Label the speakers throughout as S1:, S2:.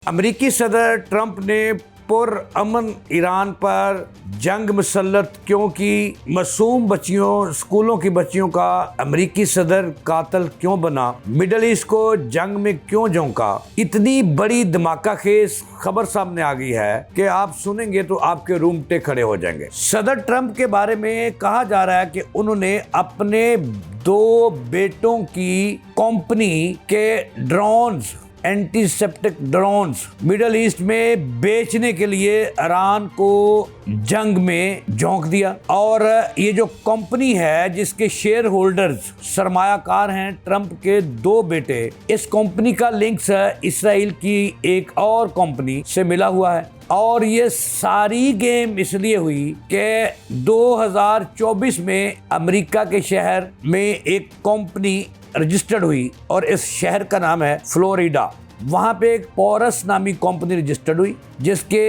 S1: अमेरिकी सदर ट्रंप ने पुरअमन ईरान पर जंग मुसल्लत क्यों की, मासूम बच्चियों, स्कूलों की बच्चियों का अमेरिकी सदर कातिल क्यों बना, मिडल ईस्ट को जंग में क्यों झोंका। इतनी बड़ी धमाका खेज खबर सामने आ गई है कि आप सुनेंगे तो आपके रूंगटे खड़े हो जाएंगे। सदर ट्रंप के बारे में कहा जा रहा है कि उन्होंने अपने 2 बेटों की कंपनी के drones, antiseptic drones middle east में बेचने के लिए ईरान को जंग में झोंक दिया। और ये जो कंपनी है जिसके शेयर होल्डर्स सरमायाकार हैं ट्रंप के 2 बेटे, इस कंपनी का लिंक्स इसराइल की एक और कंपनी से मिला हुआ है। और ये सारी गेम इसलिए हुई कि 2024 में अमेरिका के शहर में एक कंपनी रजिस्टर्ड हुई और इस शहर का नाम है फ्लोरिडा। वहां पे एक पोरस नामी कंपनी रजिस्टर्ड हुई जिसके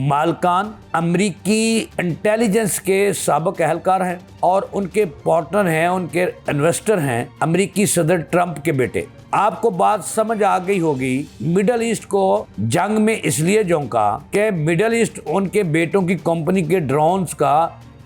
S1: मालकान अमेरिकी इंटेलिजेंस के साबिक एहलकार हैं और उनके पार्टनर हैं, उनके इन्वेस्टर हैं अमेरिकी सदर ट्रंप के बेटे। आपको बात समझ आ गई होगी। मिडल ईस्ट को जंग में इसलिए झोंका कि मिडल ईस्ट उनके बेटों की कंपनी के ड्रोन्स का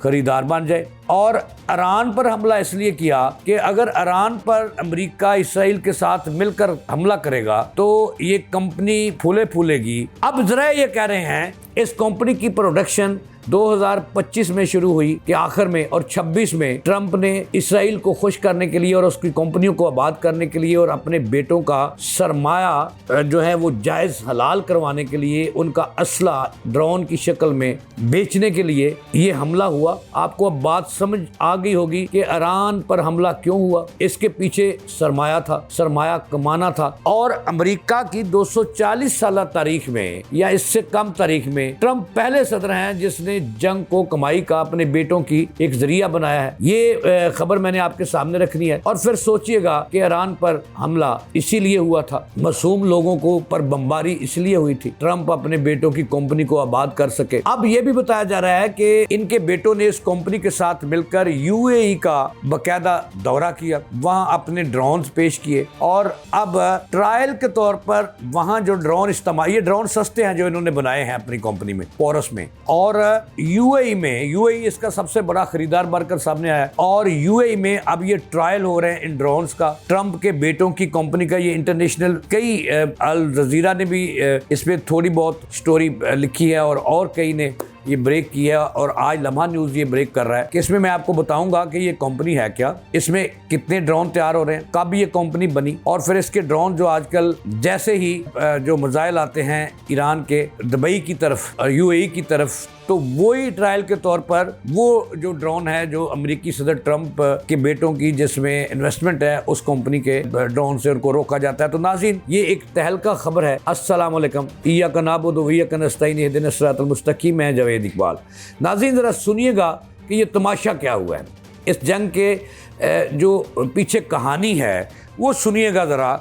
S1: खरीदार बन जाए। और ईरान पर हमला इसलिए किया कि अगर ईरान पर अमेरिका इसराइल के साथ मिलकर हमला करेगा तो ये कंपनी फूलेगी। अब जरा ये कह रहे हैं इस कंपनी की प्रोडक्शन 2025 में शुरू हुई कि आखिर में, और 26 में ट्रंप ने इसराइल को खुश करने के लिए और उसकी कंपनियों को आबाद करने के लिए और अपने बेटों का सरमाया जो है वो जायज हलाल करवाने के लिए उनका असला ड्रोन की शक्ल में बेचने के लिए ये हमला हुआ। आपको अब बात समझ आ गई होगी कि ईरान पर हमला क्यों हुआ। इसके पीछे सरमाया था, सरमाया कमाना था। और अमेरिका की 240 साल तारीख में या इससे कम तारीख में ट्रंप पहले सदर हैं जिसने जंग को कमाई का अपने बेटों की एक जरिया बनाया है। ये खबर मैंने आपके सामने रखनी है। और फिर सोचिएगा कि ईरान पर हमला इसीलिए हुआ था, मासूम लोगों को पर बमबारी इसलिए हुई थी ट्रंप अपने बेटों की कंपनी को आबाद कर सके। अब यह भी बताया जा रहा है कि इनके बेटों ने इस कंपनी के साथ मिलकर यूएई का बकायदा दौरा किया, वहां अपने ड्रोन्स पेश किए और अब ट्रायल के तौर पर वहां जो ड्रोन इस्तेमाल, ये ड्रोन सस्ते हैं जो इन्होंने बनाए हैं अपनी कंपनी में पोरस में, और यूएई इसका सबसे बड़ा खरीदार बनकर सामने आया। और यूएई में अब ये ट्रायल हो रहे हैं इन ड्रोन्स का। ट्रंप के बेटों की कंपनी का ये इंटरनेशनल, कई अल जजीरा ने भी इसमें थोड़ी बहुत स्टोरी लिखी है और कई ने ये ब्रेक किया और आज लम्हा न्यूज़ ये ब्रेक कर रहा है कि इसमें मैं आपको बताऊंगा कि ये कंपनी है क्या, इसमें कितने ड्रोन तैयार हो रहे हैं, कब ये कंपनी बनी, और फिर इसके ड्रोन जो आजकल जैसे ही जो मिसाइल आते हैं ईरान के दुबई की तरफ, यूएई की तरफ, तो वही ट्रायल के तौर पर वो जो ड्रोन है जो अमेरिकी सदर ट्रंप के बेटों की जिसमें इन्वेस्टमेंट है उस कंपनी के ड्रोन से उनको रोका जाता है। तो नाज़रीन, ये एक तहलका खबर है। अस्सलाम वालेकुम, इय्याका नअबुदु व इय्याका नस्तईन, इहदिनस सिरातल मुस्तकीम। मैं जावेद इकबाल। नाज़रीन, ज़रा सुनिएगा कि ये तमाशा क्या हुआ है, इस जंग के जो पीछे कहानी है वो सुनिएगा ज़रा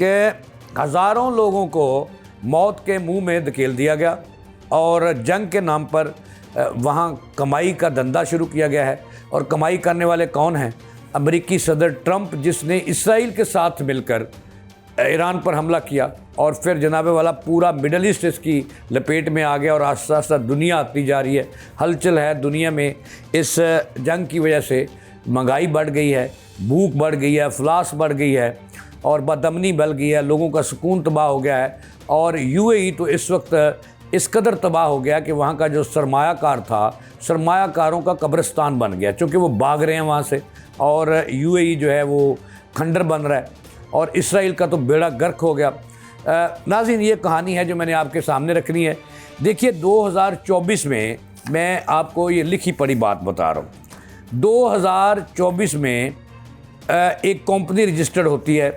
S1: कि हज़ारों लोगों को मौत के मुँह में धकेल दिया गया और जंग के नाम पर वहाँ कमाई का धंधा शुरू किया गया है। और कमाई करने वाले कौन हैं? अमेरिकी सदर ट्रंप, जिसने इसराइल के साथ मिलकर ईरान पर हमला किया और फिर जनाबे वाला पूरा मिडल ईस्ट इसकी लपेट में आ गया और आस्ता आस्ता दुनिया आती जा रही है। हलचल है दुनिया में। इस जंग की वजह से महंगाई बढ़ गई है, भूख बढ़ गई है, अफलास बढ़ गई है और बदअमनी बढ़ गई है, लोगों का सुकून तबाह हो गया है। और यूएई तो इस वक्त इस कदर तबाह हो गया कि वहाँ का जो सरमायाकार था, सरमायाकारों का कब्रिस्तान बन गया, क्योंकि वो भाग रहे हैं वहाँ से और यूएई जो है वो खंडर बन रहा है और इसराइल का तो बेड़ा गर्क हो गया। नाज़रीन, ये कहानी है जो मैंने आपके सामने रखनी है। देखिए, 2024 में मैं आपको ये लिखी पढ़ी बात बता रहा हूँ। 2024 में एक कंपनी रजिस्टर्ड होती है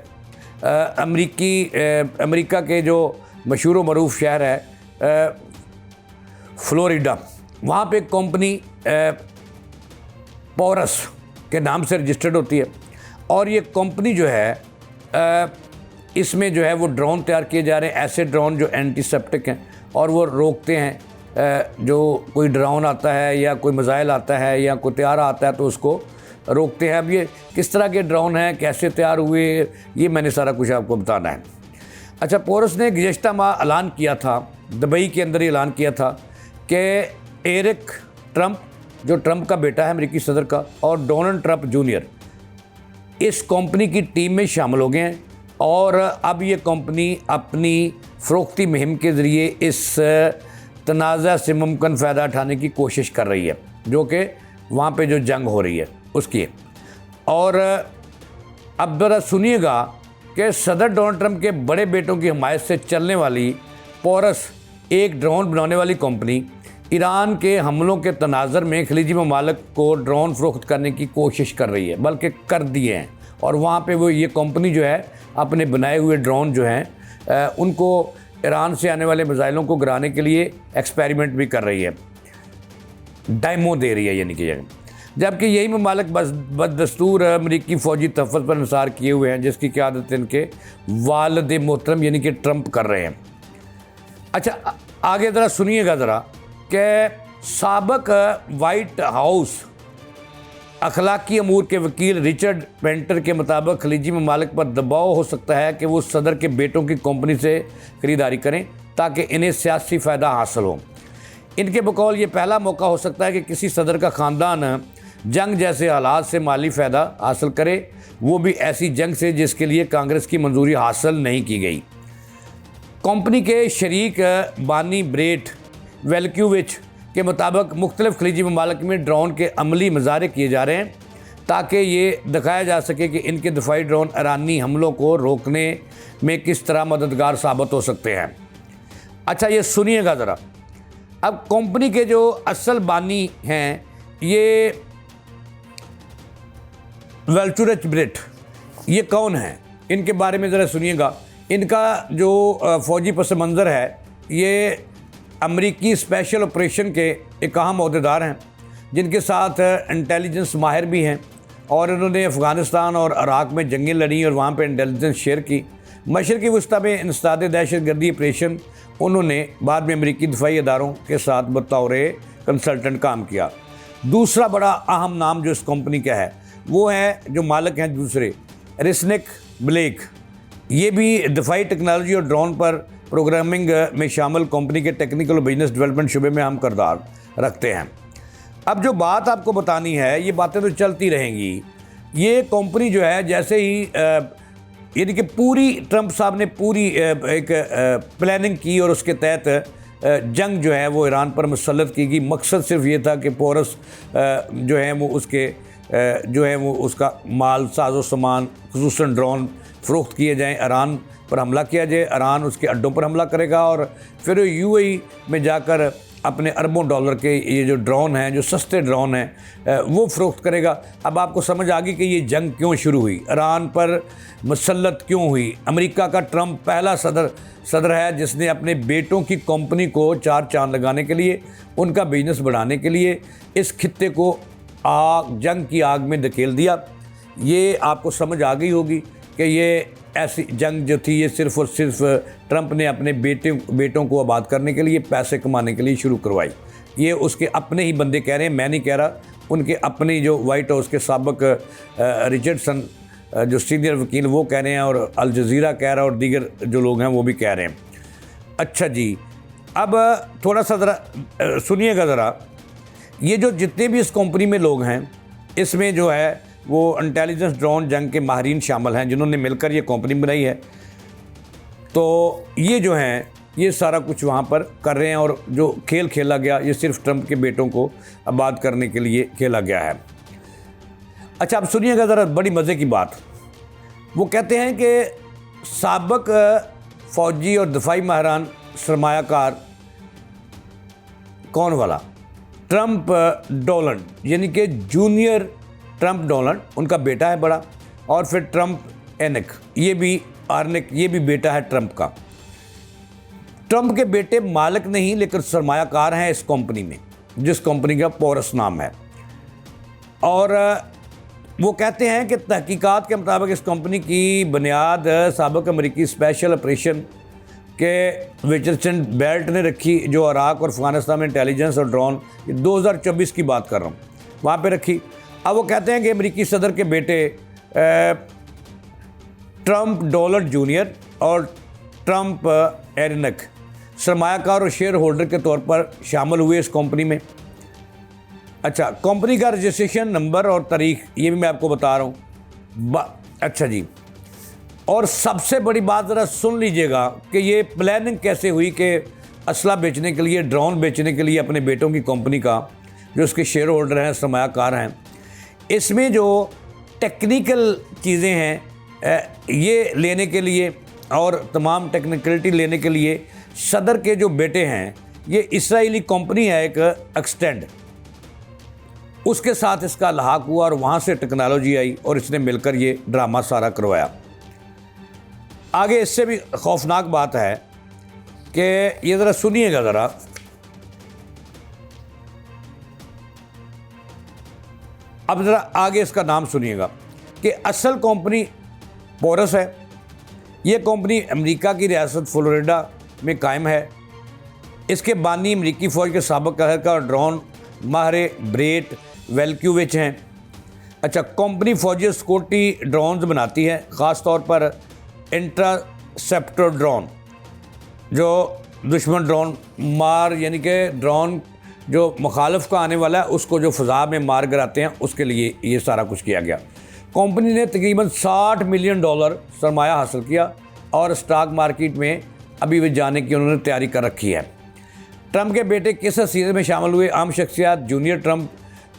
S1: अमेरिका के जो मशहूर व मरूफ शहर है फ्लोरिडा। वहाँ पे एक कंपनी पोरस के नाम से रजिस्टर्ड होती है और ये कंपनी जो है इसमें जो है वो ड्रोन तैयार किए जा रहे हैं, ऐसे ड्रोन जो एंटीसेप्टिक हैं और वो रोकते हैं जो कोई ड्रोन आता है या कोई मिसाइल आता है या कोई तैयारा आता है तो उसको रोकते हैं। अब ये किस तरह के ड्रोन हैं, कैसे तैयार हुए, ये मैंने सारा कुछ आपको बताना है। अच्छा, पोरस ने गुज़श्ता माह ऐलान किया था, दुबई के अंदर ही ऐलान किया था कि एरिक ट्रंप, जो ट्रंप का बेटा है अमेरिकी सदर का, और डोनाल्ड ट्रंप जूनियर इस कंपनी की टीम में शामिल हो गए हैं और अब ये कंपनी अपनी फ़रोख्ती मुहिम के ज़रिए इस तनाज़ा से मुमकिन फ़ायदा उठाने की कोशिश कर रही है, जो कि वहाँ पे जो जंग हो रही है उसकी। और अब ज़रा सुनिएगा कि सदर डोनाल्ड ट्रंप के बड़े बेटों की हमायत से चलने वाली पोरस, एक ड्रोन बनाने वाली कंपनी, ईरान के हमलों के तनाज़र में खलीजी ममालिक को ड्रोन फ़रोख्त करने की कोशिश कर रही है, बल्कि कर दिए हैं। और वहाँ पे वो ये कंपनी जो है अपने बनाए हुए ड्रोन जो हैं उनको ईरान से आने वाले मिसाइलों को गिराने के लिए एक्सपेरिमेंट भी कर रही है, डेमो दे रही है यानी कि। जबकि यही ममालिक बदस्तूर अमरीकी फ़ौजी तहफ़्फ़ुज़ पर इंसार किए हुए हैं, जिसकी क़यादत इनके वालिद मोहतरम यानी कि ट्रंप कर रहे हैं। अच्छा, आगे ज़रा सुनिएगा ज़रा कि साबिक़ वाइट हाउस अखलाकी अमूर के वकील रिचर्ड पेंटर के मुताबिक खलीजी ममालिक पर दबाव हो सकता है कि वो सदर के बेटों की कंपनी से ख़रीदारी करें ताकि इन्हें सियासी फ़ायदा हासिल हो। इनके बकौल ये पहला मौका हो सकता है कि किसी सदर का ख़ानदान जंग जैसे हालात से माली फ़ायदा हासिल करे, वो भी ऐसी जंग से जिसके लिए कांग्रेस की मंजूरी हासिल नहीं की गई। कंपनी के शरीक बानी ब्रेट वेल्क्यूविच के मुताबिक मुख्तलिफ खलीजी ममालिक में ड्रोन के अमली मुजाहरे किए जा रहे हैं ताकि ये दिखाया जा सके कि इनके दफाई ड्रोन ईरानी हमलों को रोकने में किस तरह मददगार साबित हो सकते हैं। अच्छा, ये सुनिएगा ज़रा। अब कंपनी के जो असल बानी हैं ये वेल्चुरच ब्रिट, ये कौन हैं, इनके बारे में ज़रा सुनिएगा। इनका जो फ़ौजी पस मंज़र है, ये अमरीकी स्पेशल ऑपरेशन के एक अहम अहदेदार हैं, जिनके साथ इंटेलिजेंस माहिर भी हैं, और इन्होंने अफ़गानिस्तान और इराक़ में जंगें लड़ी और वहाँ पे इंटेलिजेंस शेयर की। मशरक़ी वस्ता में इंसदाद दहशतगर्दी ऑपरेशन उन्होंने बाद में अमरीकी दफाई इदारों के साथ बतौर कंसल्टेंट काम किया। दूसरा बड़ा अहम नाम जो इस कंपनी का है वो है, जो मालिक हैं दूसरे, रिस्निक ब्लेक। ये भी दफाई टेक्नोलॉजी और ड्रोन पर प्रोग्रामिंग में शामिल कंपनी के टेक्निकल और बिजनेस डेवलपमेंट शुबे में अहम किरदार रखते हैं। अब जो बात आपको बतानी है, ये बातें तो चलती रहेंगी। ये कंपनी जो है, जैसे ही यानी कि पूरी ट्रंप साहब ने पूरी एक प्लानिंग की और उसके तहत जंग जो है वो ईरान पर मुसल्लत की गई। मकसद सिर्फ ये था कि पोरस जो है वो उसके जो है वो उसका माल साजो सामान खुसूसन ड्रोन फ़रोख्त किए जाएँ, ईरान पर हमला किया जाए, ईरान उसके अड्डों पर हमला करेगा और फिर यूएई में जाकर अपने अरबों डॉलर के ये जो ड्रोन हैं, जो सस्ते ड्रोन हैं, वो फ़रोख्त करेगा। अब आपको समझ आ गई कि ये जंग क्यों शुरू हुई, ईरान पर मुसल्लत क्यों हुई। अमेरिका का ट्रंप पहला सदर है जिसने अपने बेटों की कंपनी को चार चांद लगाने के लिए, उनका बिजनेस बढ़ाने के लिए इस खित्ते को जंग की आग में धकेल दिया। ये आपको समझ आ गई होगी कि ये ऐसी जंग जो थी ये सिर्फ़ और सिर्फ ट्रंप ने अपने बेटों को आबाद करने के लिए, पैसे कमाने के लिए शुरू करवाई। ये उसके अपने ही बंदे कह रहे हैं, मैं नहीं कह रहा। उनके अपने जो वाइट हाउस के साबिक रिचर्डसन जो सीनियर वकील वो कह रहे हैं, और अल जज़ीरा कह रहा है, और दीगर जो लोग हैं वो भी कह रहे हैं। अच्छा जी, अब थोड़ा सा ज़रा सुनिएगा ज़रा। ये जो जितने भी इस कंपनी में लोग हैं, इसमें जो है वो इंटेलिजेंस ड्रोन जंग के माहिरीन शामिल हैं जिन्होंने मिलकर ये कंपनी बनाई है। तो ये जो हैं ये सारा कुछ वहाँ पर कर रहे हैं, और जो खेल खेला गया ये सिर्फ ट्रंप के बेटों को आबाद करने के लिए खेला गया है। अच्छा, अब सुनिएगा ज़रा बड़ी मज़े की बात। वो कहते हैं कि साबिक फ़ौजी और दफाई माहिरान सरमायाकार कौन वाला, ट्रंप डोनाल्ड यानी कि जूनियर ट्रंप डोनाल्ड, उनका बेटा है बड़ा, और फिर ट्रंप एनिक, ये भी बेटा है ट्रंप का। ट्रंप के बेटे मालिक नहीं लेकिन सरमायाकार हैं इस कंपनी में, जिस कंपनी का पोरस नाम है। और वो कहते हैं कि तहकीकात के मुताबिक इस कंपनी की बुनियाद साबिक अमरीकी स्पेशल ऑपरेशन के विचर्सन बेल्ट ने रखी, जो इराक़ और अफ़गानिस्तान में इंटेलिजेंस और ड्रोन, 2024 की बात कर रहा हूँ, वहाँ पे रखी। अब वो कहते हैं कि अमेरिकी सदर के बेटे ट्रंप डोनाल्ड जूनियर और ट्रंप एरिनक सरमायाकार और शेयर होल्डर के तौर पर शामिल हुए इस कंपनी में। अच्छा, कंपनी का रजिस्ट्रेशन नंबर और तारीख ये भी मैं आपको बता रहा हूँ। अच्छा जी, और सबसे बड़ी बात ज़रा सुन लीजिएगा कि ये प्लानिंग कैसे हुई कि असला बेचने के लिए, ड्रोन बेचने के लिए अपने बेटों की कंपनी का, जो उसके शेयर होल्डर हैं, सरमायाकार हैं, इसमें जो टेक्निकल चीज़ें हैं ये लेने के लिए और तमाम टेक्निकलिटी लेने के लिए सदर के जो बेटे हैं, ये इसराइली कंपनी है एक एक्सटेंड, उसके साथ इसका लहाक हुआ और वहाँ से टेक्नोलॉजी आई और इसने मिलकर ये ड्रामा सारा करवाया। आगे इससे भी खौफनाक बात है कि ये ज़रा सुनिएगा, ज़रा अब ज़रा आगे इसका नाम सुनिएगा कि असल कंपनी पोरस है। ये कंपनी अमेरिका की रियासत फ्लोरिडा में कायम है। इसके बानी अमेरिकी फ़ौज के साबिक़ कहलकार और ड्रोन माहरे ब्रेट वेल्क्यूविच हैं। अच्छा, कंपनी फौजी सिक्योरिटी ड्रोन्स बनाती है, ख़ास तौर पर इंटरसेप्टर ड्रोन, जो दुश्मन ड्रोन मार, यानी कि ड्रोन जो मुखालिफ का आने वाला है उसको जो फ़ज़ा में मार गिराते हैं, उसके लिए ये सारा कुछ किया गया। कंपनी ने तकरीबन $60 मिलियन सरमाया हासिल किया और स्टॉक मार्केट में अभी भी जाने की उन्होंने तैयारी कर रखी है। ट्रंप के बेटे किस सीज़न में शामिल हुए? आम शख्सियात जूनियर ट्रंप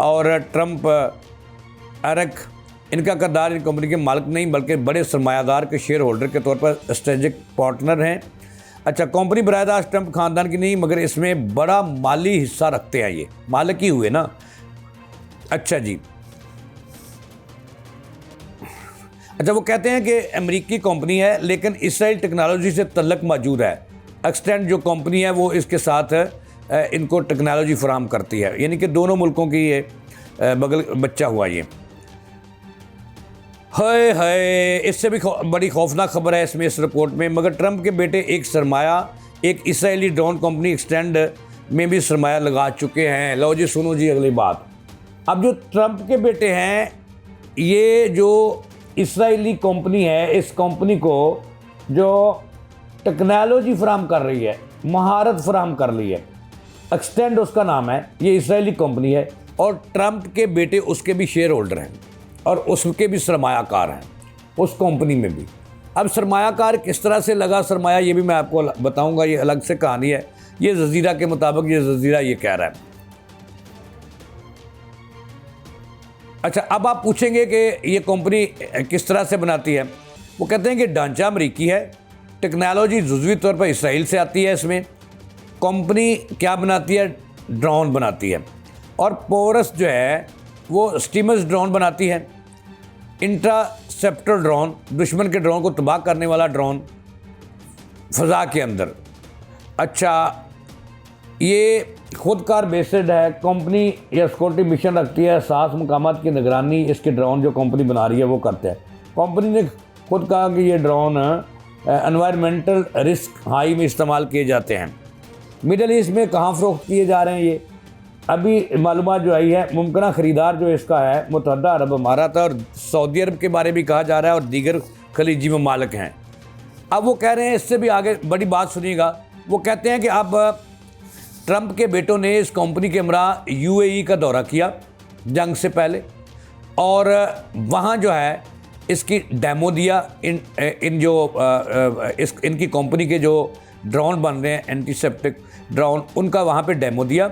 S1: और ट्रंप एरिक, इनका किरदार इन कंपनी के मालिक नहीं बल्कि बड़े सरमायादार के शेयर होल्डर के तौर पर स्ट्रेटेजिक पार्टनर हैं। अच्छा, कंपनी बरादास्त ट्रंप ख़ानदान की नहीं, मगर इसमें बड़ा माली हिस्सा रखते हैं, ये मालिक ही हुए ना। अच्छा जी, अच्छा, वो कहते हैं कि अमेरिकी कंपनी है लेकिन इसराइल टेक्नोलॉजी से तल्लक मौजूद है। एक्सटेंड जो कंपनी है वो इसके साथ इनको टेक्नोलॉजी फराहम करती है, यानी कि दोनों मुल्कों की ये बगल बच्चा हुआ ये। हाय हाय, इससे भी बड़ी खौफनाक खबर है इसमें, इस रिपोर्ट में। मगर ट्रंप के बेटे एक इसराइली ड्रोन कंपनी एक्सटेंड में भी सरमाया लगा चुके हैं। लो जी, सुनो जी अगली बात। अब जो ट्रंप के बेटे हैं, ये जो इसराइली कंपनी है, इस कंपनी को जो टेक्नोलॉजी फराहम कर रही है, महारत फराहम कर रही है, एक्सटेंड उसका नाम है, ये इसराइली कंपनी है और ट्रंप के बेटे उसके भी शेयर होल्डर हैं और उसके भी सरमायाकार हैं उस कंपनी में भी। अब सरमायाकार किस तरह से लगा सरमाया, ये भी मैं आपको बताऊंगा, ये अलग से कहानी है। ये जजीरा के मुताबिक, ये जजीरा ये कह रहा है। अच्छा, अब आप पूछेंगे कि ये कंपनी किस तरह से बनाती है। वो कहते हैं कि ढांचा अमरीकी है, टेक्नोलॉजी जुज़वी तौर पर इसराइल से आती है। इसमें कंपनी क्या बनाती है? ड्रोन बनाती है, और पोरस जो है वो स्टीमर्स ड्रोन बनाती है। इंटरसेप्टर ड्रोन, दुश्मन के ड्रोन को तबाह करने वाला ड्रोन फ़ज़ा के अंदर। अच्छा, ये खुदकार बेस्ड है। कंपनी या सिक्योरिटी मिशन रखती है, 7 मकामात की निगरानी इसके ड्रोन जो कंपनी बना रही है वो करते हैं। कंपनी ने खुद कहा कि ये ड्रोन एनवायरमेंटल रिस्क हाई में इस्तेमाल किए जाते हैं। मिडल ईस्ट में कहाँ फ़रोख्त किए जा रहे हैं ये अभी मालूमात जो आई है। मुमकिन ख़रीदार जो इसका है मुत्तहदा अरब अमारात और सऊदी अरब के बारे में कहा जा रहा है और दीगर खलीजी ममालिक हैं। अब वो कह रहे हैं, इससे भी आगे बड़ी बात सुनिएगा। वो कहते हैं कि अब ट्रंप के बेटों ने इस कंपनी के हमरा UAE का दौरा किया जंग से पहले, और वहाँ जो है इसकी डेमो दिया। इनकी कंपनी के जो ड्रोन बन रहे हैं एंटीसेप्टिक ड्रोन, उनका वहाँ पे डेमो दिया,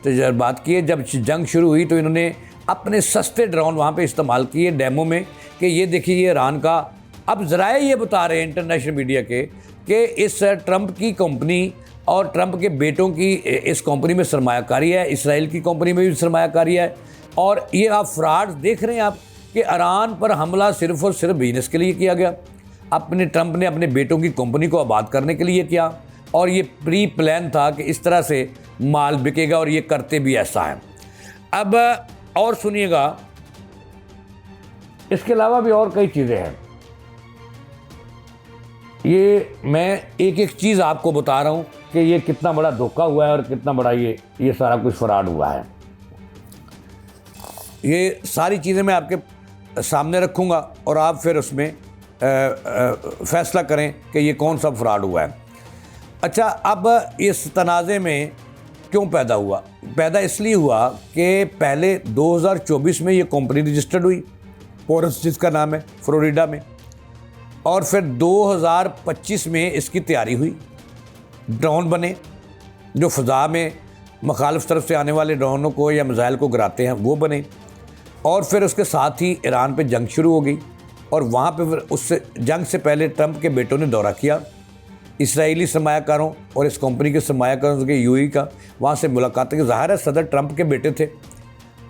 S1: तजर्बात किए। जब जंग शुरू हुई तो इन्होंने अपने सस्ते ड्रोन वहाँ पे इस्तेमाल किए डेमो में कि ये देखिए ये ईरान का। अब ज़राए ये बता रहे हैं इंटरनेशनल मीडिया के कि इस ट्रंप की कंपनी और ट्रंप के बेटों की इस कंपनी में सरमायाकारी है, इसराइल की कंपनी में भी सरमायाकारी है। और ये आप फ्रॉड देख रहे हैं आप कि ईरान पर हमला सिर्फ़ और सिर्फ बिजनेस के लिए किया गया। अपने ट्रंप ने अपने बेटों की कंपनी को आबाद करने के लिए किया, और ये प्री प्लान था कि इस तरह से माल बिकेगा, और ये करते भी ऐसा है। अब और सुनिएगा, इसके अलावा भी और कई चीज़ें हैं। ये मैं एक एक चीज़ आपको बता रहा हूँ कि ये कितना बड़ा धोखा हुआ है और कितना बड़ा ये सारा कुछ फ्रॉड हुआ है। ये सारी चीज़ें मैं आपके सामने रखूँगा और आप फिर उसमें फैसला करें कि ये कौन सा फ्रॉड हुआ है। अच्छा, अब इस तनाज़े में क्यों पैदा हुआ? पैदा इसलिए हुआ कि पहले 2024 में ये कंपनी रजिस्टर्ड हुई, पोरस जिसका नाम है, फ्लोरिडा में, और फिर 2025 में इसकी तैयारी हुई। ड्रोन बने जो फ़ज़ा में मुखालिफ तरफ से आने वाले ड्रोनों को या मिसाइल को गिराते हैं, वो बने। और फिर उसके साथ ही ईरान पे जंग शुरू हो गई, और वहाँ पे फिर उससे जंग से पहले ट्रंप के बेटों ने दौरा किया इसराइली सरमायाकारों और इस कंपनी के सरमायाकारों के यूएई का। वहाँ से मुलाकातें, ज़ाहिर है सदर ट्रंप के बेटे थे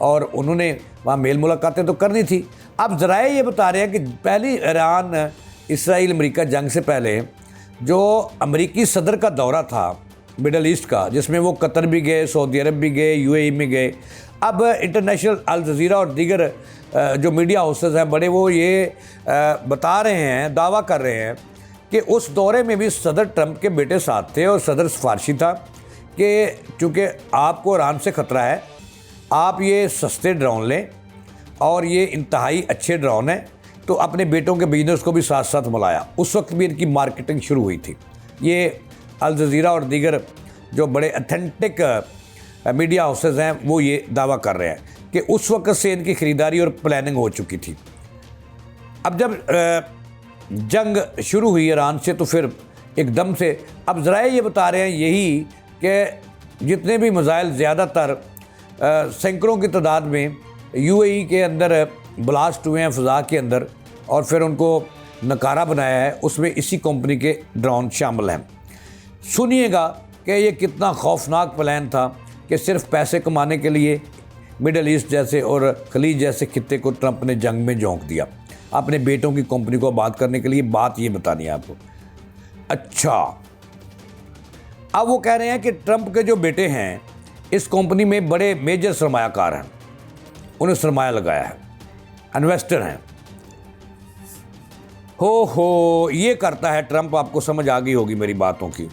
S1: और उन्होंने वहाँ मेल मुलाकातें तो करनी थी। अब ज़राए ये बता रहे हैं कि पहली ईरान इसराइल अमेरिका जंग से पहले जो अमेरिकी सदर का दौरा था मिडल ईस्ट का, जिसमें वो कतर भी गए, सऊदी अरब भी गए, यूएई में गए। अब इंटरनेशनल अल जज़ीरा और दीगर जो मीडिया हाउसेस हैं बड़े, वो ये बता रहे हैं, दावा कर रहे हैं कि उस दौरे में भी सदर ट्रंप के बेटे साथ थे और सदर सिफारशी था कि चूँकि आपको ईरान से ख़तरा है, आप ये सस्ते ड्रोन लें और ये इंतहाई अच्छे ड्रोन हैं, तो अपने बेटों के बिजनेस को भी साथ साथ मिलाया। उस वक्त भी इनकी मार्केटिंग शुरू हुई थी। ये अल जज़ीरा और दीगर जो बड़े अथेंटिक मीडिया हाउसेस हैं वो ये दावा कर रहे हैं कि उस वक्त से इनकी ख़रीदारी और प्लानिंग हो चुकी थी। अब जब जंग शुरू हुई ईरान से, तो फिर एकदम से अब ज़राए ये बता रहे हैं यही कि जितने भी मिसाइल ज़्यादातर सैकड़ों की तादाद में यूएई के अंदर ब्लास्ट हुए हैं फ़ज़ा के अंदर, और फिर उनको नकारा बनाया है, उसमें इसी कंपनी के ड्रोन शामिल हैं। सुनिएगा कि ये कितना खौफनाक प्लान था कि सिर्फ पैसे कमाने के लिए मिडल ईस्ट जैसे और खलीज जैसे खित्ते को ट्रंप ने जंग में झोंक दिया अपने बेटों की कंपनी को आबाद करने के लिए। बात ये बतानी है आपको। अच्छा, अब वो कह रहे हैं कि ट्रंप के जो बेटे हैं इस कंपनी में बड़े मेजर सरमायाकार हैं, उन्हें सरमाया लगाया है, इन्वेस्टर हैं। हो ये करता है ट्रंप, आपको समझ आ गई होगी मेरी बातों की।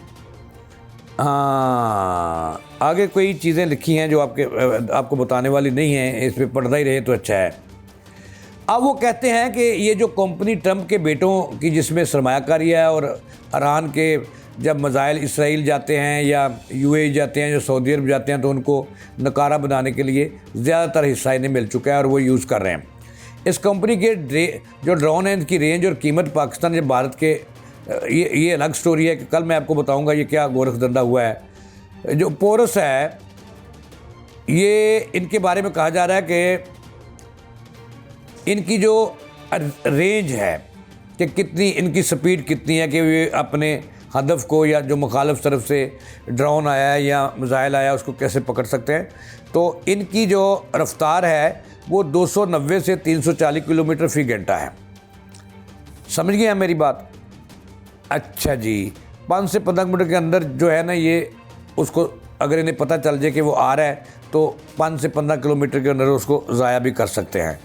S1: हाँ, आगे कोई चीज़ें लिखी हैं जो आपको बताने वाली नहीं हैं, इस पर पढ़ता ही रहे तो अच्छा है। अब वो कहते हैं कि ये जो कंपनी ट्रंप के बेटों की जिसमें सरमायाकारी है, और ईरान के जब मिसाइल इसराइल जाते हैं या यूएई जाते हैं या सऊदी अरब जाते हैं, तो उनको नकारा बनाने के लिए ज़्यादातर हिस्सा इन्हें मिल चुका है और वो यूज़ कर रहे हैं। इस कंपनी के जो ड्रोन है, इनकी रेंज और कीमत पाकिस्तान या भारत के ये अलग स्टोरी है कि कल मैं आपको बताऊंगा ये क्या गोरख धंधा हुआ है। जो पोरस है, ये इनके बारे में कहा जा रहा है कि इनकी जो रेंज है कि कितनी इनकी स्पीड कितनी है कि वे अपने हदफ को या जो मुखालिफ तरफ से ड्रोन आया है या मिसाइल आया उसको कैसे पकड़ सकते हैं। तो इनकी जो रफ्तार है वो 290 से 340 किलोमीटर फ़ी घंटा है। समझ गए हैं मेरी बात? अच्छा जी, 5 से 15 मिनट के अंदर जो है ना, ये उसको अगर इन्हें पता चल जाए कि वो आ रहा है तो 5 से 15 किलोमीटर के अंदर उसको ज़ाया भी कर सकते हैं।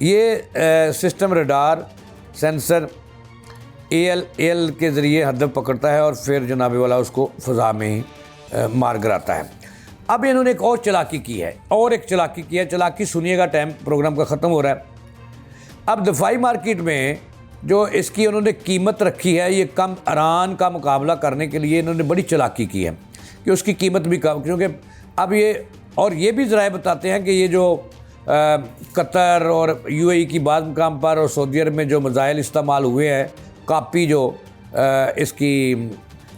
S1: ये सिस्टम रडार सेंसर एल के ज़रिए हदफ पकड़ता है और फिर जनाबे वाला उसको फ़ज़ा में ही मार गिराता है। अब इन्होंने एक और चालाकी की है, और एक चालाकी की है। चालाकी सुनिएगा, टाइम प्रोग्राम का ख़त्म हो रहा है। अब दफ़ाई मार्केट में जो इसकी उन्होंने कीमत रखी है, ये कम ईरान का मुकाबला करने के लिए इन्होंने बड़ी चालाकी की है कि उसकी कीमत भी कम, क्योंकि अब ये भी ज़राए बताते हैं कि ये जो कतर और यूएई की बाद मुकाम पर और सऊदी अरब में जो मिसाइल इस्तेमाल हुए हैं, कापी जो इसकी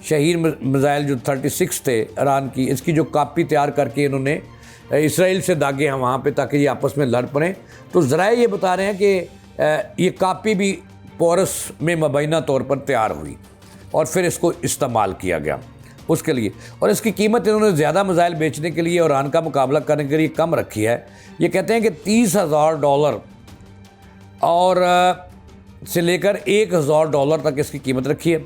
S1: शहीर मिसाइल जो 36 थे ईरान की, इसकी जो कापी तैयार करके इन्होंने इसराइल से दागे हैं वहाँ पे ताकि ये आपस में लड़ पड़ें। तो ज़राए ये बता रहे हैं कि ये कापी भी पोरस में मुबैना तौर पर तैयार हुई और फिर इसको इस्तेमाल किया गया उसके लिए, और इसकी कीमत इन्होंने ज़्यादा मिसाइल बेचने के लिए और ईरान का मुकाबला करने के लिए कम रखी है। ये कहते हैं कि $30,000 और से लेकर $1,000 तक इसकी कीमत रखी है।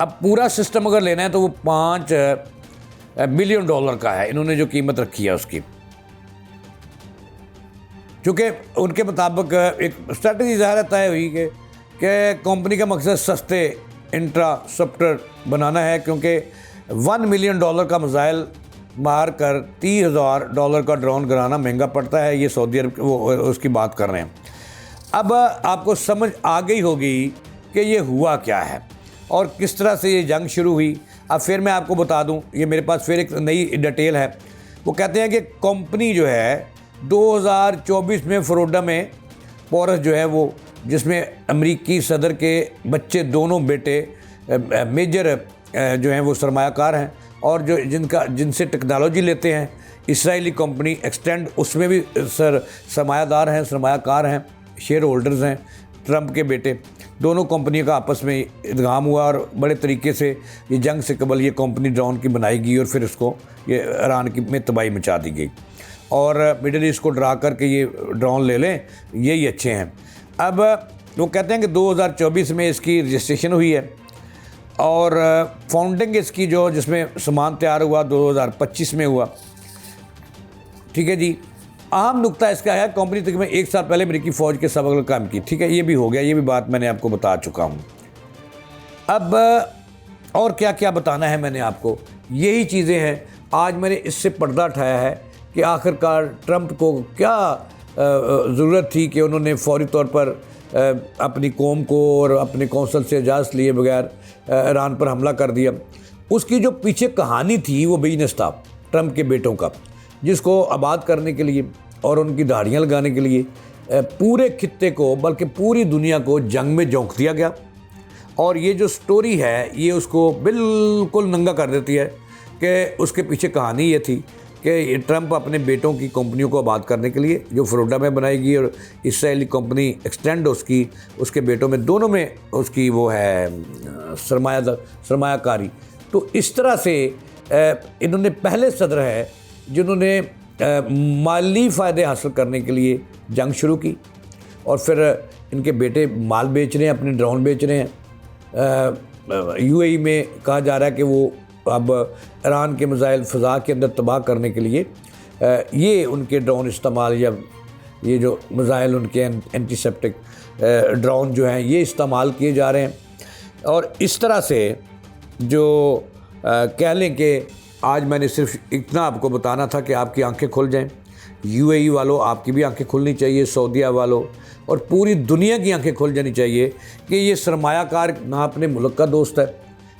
S1: अब पूरा सिस्टम अगर लेना है तो वो $5 बिलियन का है, इन्होंने जो कीमत रखी है उसकी। चूँकि उनके मुताबिक एक स्ट्रैटेजी ज़ाहिर तय हुई कि कंपनी का मकसद सस्ते इंफ्रास्ट्रक्चर बनाना है, क्योंकि $1 मिलियन का मिसाइल मार कर $30,000 का ड्रोन गिराना महंगा पड़ता है। ये सऊदी अरब वो उसकी बात कर रहे हैं। अब आपको समझ आ गई होगी कि ये हुआ क्या है और किस तरह से ये जंग शुरू हुई। अब फिर मैं आपको बता दूं, ये मेरे पास फिर एक नई डिटेल है। वो कहते हैं कि कंपनी जो है 2024 में फ्लोरिडा में पोरस जो है वो, जिसमें अमेरिकी सदर के बच्चे दोनों बेटे मेजर जो हैं वो सरमायाकार हैं और जो जिनसे टेक्नोलॉजी लेते हैं, इसराइली कंपनी एक्सटेंड, उसमें भी सरमायादार हैं, सरमायाकार हैं, शेयर होल्डर्स हैं ट्रंप के बेटे। दोनों कंपनियों का आपस में इदगाम हुआ और बड़े तरीके से ये जंग से कबल ये कंपनी ड्रोन की बनाई गई और फिर उसको ये ईरान की में तबाही मचा दी गई और मिडल ईस्ट को डरा करके ये ड्रोन ले लें, यही अच्छे हैं। अब वो कहते हैं कि 2024 में इसकी रजिस्ट्रेशन हुई है और फाउंडिंग इसकी जो जिसमें सामान तैयार हुआ 2025 में हुआ। ठीक है जी। अहम नुकता इसका है, कंपनी तकरीबन 1 साल पहले अमेरिकी फ़ौज के सबक काम की। ठीक है, ये भी हो गया, ये भी बात मैंने आपको बता चुका हूँ। अब और क्या क्या बताना है मैंने आपको, यही चीज़ें हैं। आज मैंने इससे पर्दा उठाया है कि आखिरकार ट्रंप को क्या ज़रूरत थी कि उन्होंने फौरी तौर पर अपनी कौम को और अपने कौंसल से इजाज़त लिए बगैर ईरान पर हमला कर दिया। उसकी जो पीछे कहानी थी वो बिजनेस था ट्रंप के बेटों का, जिसको आबाद करने के लिए और उनकी दाढ़ियाँ लगाने के लिए पूरे खित्ते को, बल्कि पूरी दुनिया को जंग में झोंक दिया गया। और ये जो स्टोरी है ये उसको बिल्कुल नंगा कर देती है कि उसके पीछे कहानी ये थी कि ट्रंप अपने बेटों की कंपनियों को आबाद करने के लिए जो फ्लोरिडा में बनाएगी और इसराइली कंपनी एक्सटेंड उसके बेटों में, दोनों में उसकी वो है सरमायाकारी। तो इस तरह से इन्होंने पहले सदर है जिन्होंने माली फ़ायदे हासिल करने के लिए जंग शुरू की और फिर इनके बेटे माल बेच रहे हैं, अपने ड्रोन बेच रहे हैं। यूएई में कहा जा रहा है कि वो अब ईरान के मिसाइल फ़ज़ा के अंदर तबाह करने के लिए ये उनके ड्रोन इस्तेमाल, या ये जो मिसाइल उनके एंटीसेप्टिक ड्रोन जो हैं ये इस्तेमाल किए जा रहे हैं। और इस तरह से जो कह लें कि आज मैंने सिर्फ इतना आपको बताना था कि आपकी आंखें खुल जाएं। यूएई वालों, आपकी भी आंखें खुलनी चाहिए, सऊदीया वालों, और पूरी दुनिया की आंखें खुल जानी चाहिए कि ये सरमायाकार ना अपने मुल्क का दोस्त है,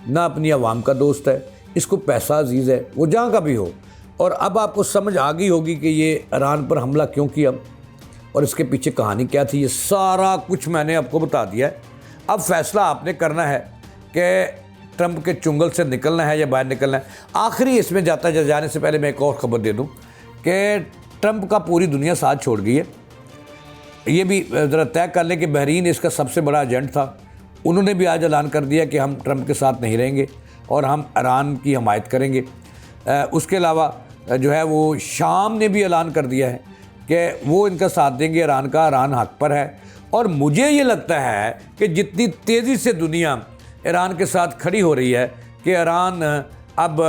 S1: ना अपनी आवाम का दोस्त है, इसको पैसा अजीज़ है, वो जहाँ का भी हो। और अब आपको समझ आ गई होगी कि ये ईरान पर हमला क्यों किया और इसके पीछे कहानी क्या थी। ये सारा कुछ मैंने आपको बता दिया है। अब फैसला आपने करना है कि ट्रंप के चुंगल से निकलना है या बाहर निकलना है। आखिरी इसमें जाने से पहले मैं एक और ख़बर दे दूं कि ट्रंप का पूरी दुनिया साथ छोड़ गई है। ये भी ज़रा तय कर लें कि बहरीन इसका सबसे बड़ा एजेंट था। उन्होंने भी आज ऐलान कर दिया कि हम ट्रंप के साथ नहीं रहेंगे और हम ईरान की हमायत करेंगे। उसके अलावा जो है वो शाम ने भी ऐलान कर दिया है कि वो इनका साथ देंगे ईरान का, ईरान हक पर है। और मुझे ये लगता है कि जितनी तेज़ी से दुनिया ईरान के साथ खड़ी हो रही है कि ईरान अब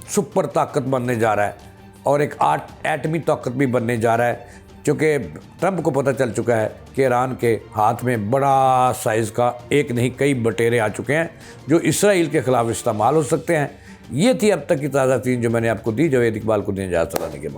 S1: सुपर ताकत बनने जा रहा है और एक एटमी ताकत भी बनने जा रहा है, क्योंकि ट्रंप को पता चल चुका है कि ईरान के हाथ में बड़ा साइज़ का एक नहीं कई बटेरे आ चुके हैं जो इसराइल के ख़िलाफ़ इस्तेमाल हो सकते हैं। ये थी अब तक की ताज़ा चीज़ जो मैंने आपको दी, जावेद इकबाल को दें इजाज़त के बाद।